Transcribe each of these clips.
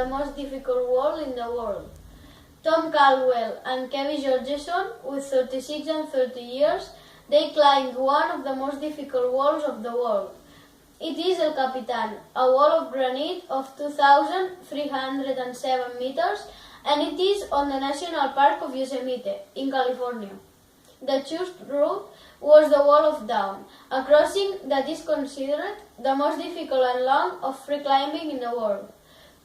the most difficult wall in the world. Tom Caldwell and Kevin Georgeson, with 36 and 30 years, they climbed one of the most difficult walls of the world. It is El Capitan, a wall of granite of 2,307 meters, and it is on the National Park of Yosemite, in California. The chosen route was the Wall of Dawn, a crossing that is considered the most difficult and long of free climbing in the world.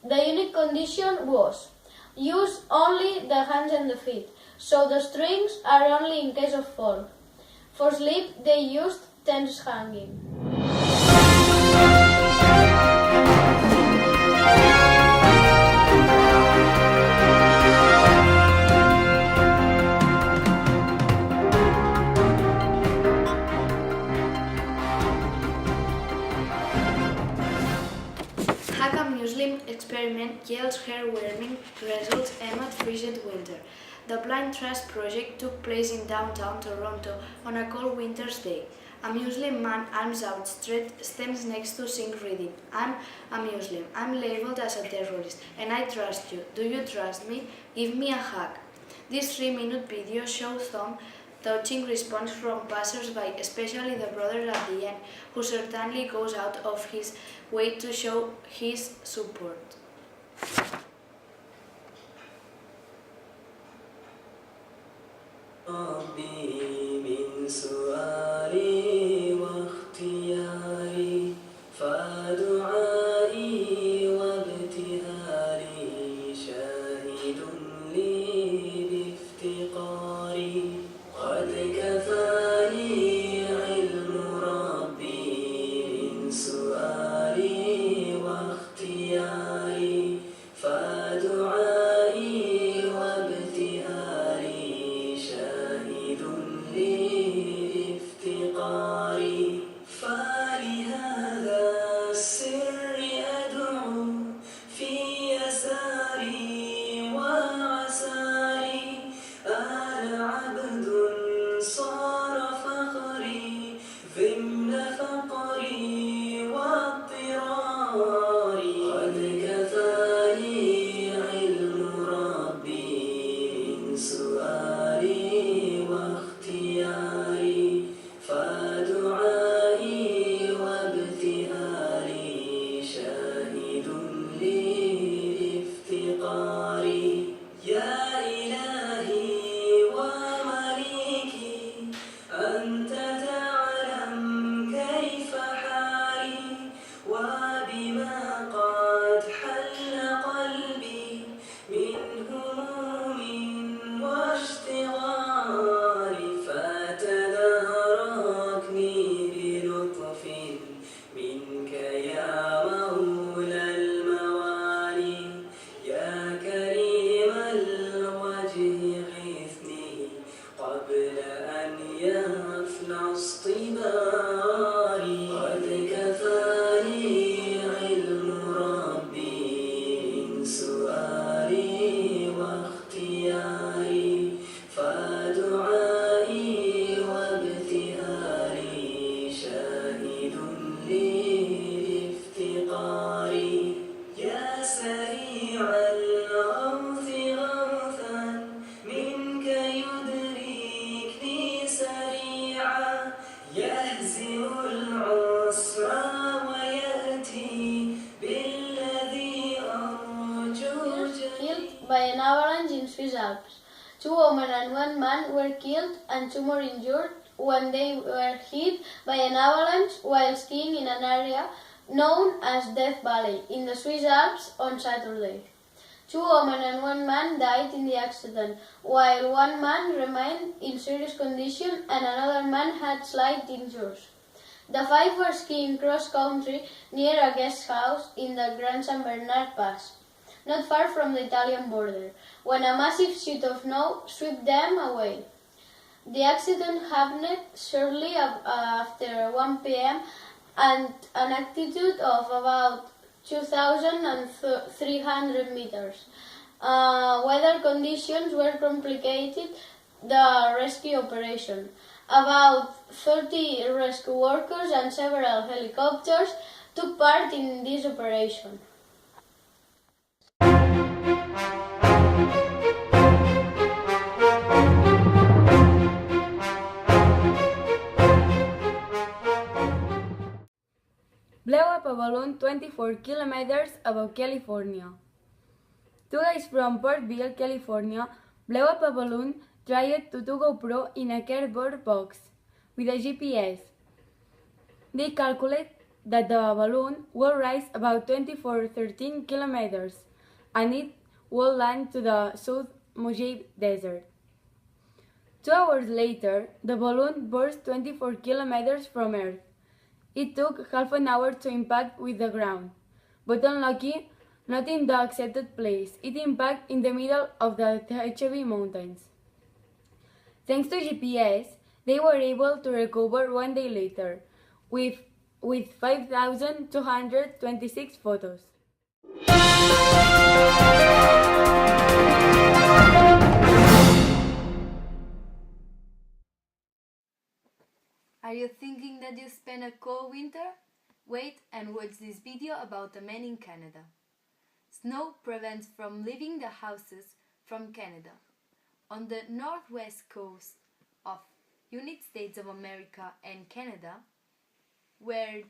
The unique condition was use only the hands and the feet, so the strings are only in case of fall. For sleep, they used tents hanging. Muslim experiment yields hair-warming results amid frigid winter. The Blind Trust project took place in downtown Toronto on a cold winter's day. A Muslim man, arms outstretched, stands next to Singh reading, "I'm a Muslim. I'm labeled as a terrorist, and I trust you. Do you trust me? Give me a hug." This 3-minute video shows some touching response from passers-by, especially the brother at the end, who certainly goes out of his way to show his support. By an avalanche in Swiss Alps. 2 women and 1 man were killed and 2 more injured when they were hit by an avalanche while skiing in an area known as Death Valley in the Swiss Alps on Saturday. 2 women and 1 man died in the accident, while 1 man remained in serious condition and another man had slight injuries. The 5 were skiing cross-country near a guest house in the Grand San Bernard Pass, not far from the Italian border, when a massive sheet of snow swept them away. The accident happened shortly after 1 p.m. at an altitude of about 2,300 meters. Weather conditions were complicated the rescue operation. About 30 rescue workers and several helicopters took part in this operation. blew up a balloon 24 kilometers above California. Two guys from Portville, California, blew up a balloon tried to do GoPro in a cardboard box with a GPS. They calculate that the balloon will rise about 13 kilometers and it will land to the South Mojave Desert. 2 hours later, the balloon burst 24 kilometers from Earth. It took half an hour to impact with the ground, but unlucky, not in the accepted place. It impacted in the middle of the Tehachapi Mountains. Thanks to GPS, they were able to recover 1 day later, with 5,226 photos. Are you thinking that you spent a cold winter? Wait and watch this video about a man in Canada. Snow prevents from leaving the houses from Canada. On the northwest coast of United States of America and Canada, we're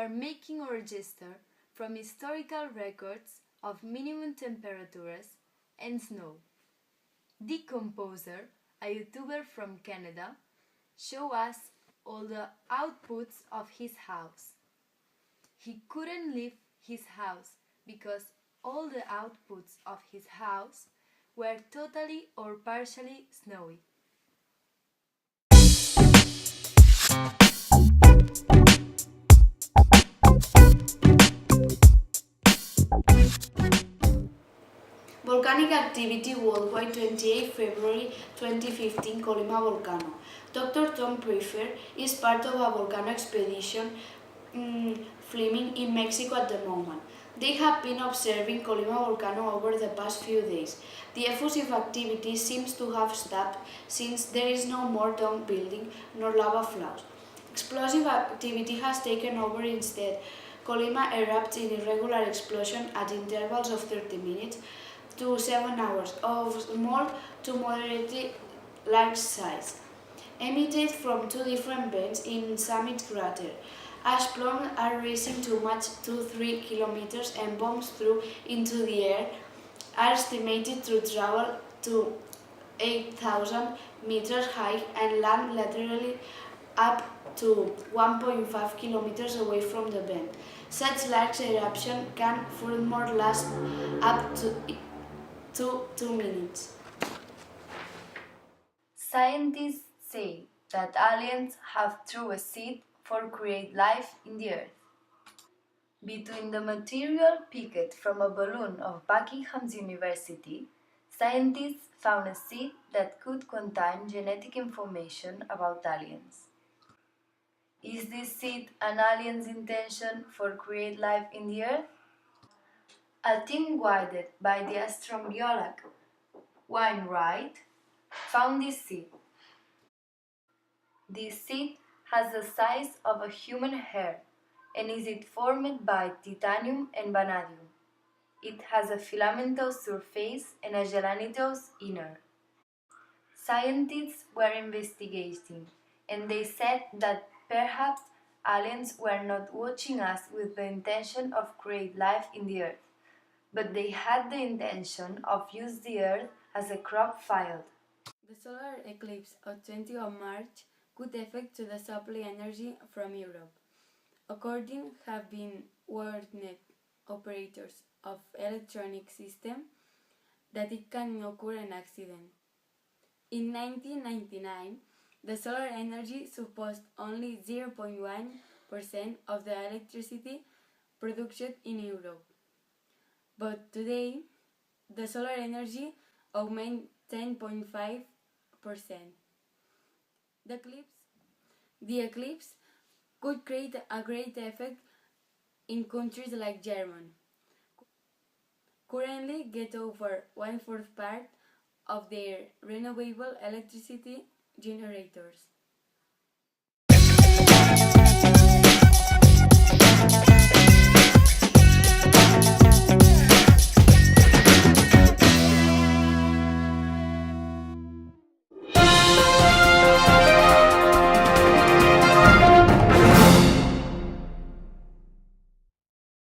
making a register from historical records of minimum temperatures and snow. Decomposer, a YouTuber from Canada, show us all the outputs of his house. He couldn't leave his house because all the outputs of his house were totally or partially snowy. Volcanic activity worldwide 28 February 2015 Colima volcano. Dr. Tom Prefer is part of a volcano expedition filming in Mexico at the moment. They have been observing Colima volcano over the past few days. The effusive activity seems to have stopped since there is no more dome building nor lava flows. Explosive activity has taken over instead. Colima erupts in irregular explosion at intervals of 30 minutes to 7 hours, of small to moderately large size, emitted from two different vents in summit crater. Ash plumes are rising too much to 3 kilometers and bombs through into the air are estimated to travel to 8,000 meters high and land laterally up to 1.5 kilometers away from the vent. Such large eruption can furthermore last up to 2 minutes. Scientists say that aliens have thrown a seed for create life in the earth. Between the material picked from a balloon of Buckingham's University, scientists found a seed that could contain genetic information about aliens. Is this seed an alien's intention for create life in the earth? A team guided by the astrobiologist Wainwright found this seed. This seed has the size of a human hair and is formed by titanium and vanadium. It has a filamentous surface and a gelatinous inner. Scientists were investigating, and they said that perhaps aliens were not watching us with the intention of create life in the earth, but they had the intention of use the earth as a crop field. The solar eclipse of 20 of March could affect to the supply energy from Europe. According have been warned operators of electronic system that it can occur an accident. In 1999, the solar energy supposed only 0.1% of the electricity produced in Europe. But today, the solar energy augments 10.5%. The eclipse could create a great effect in countries like Germany, currently get over 1/4 part of their renewable electricity generators.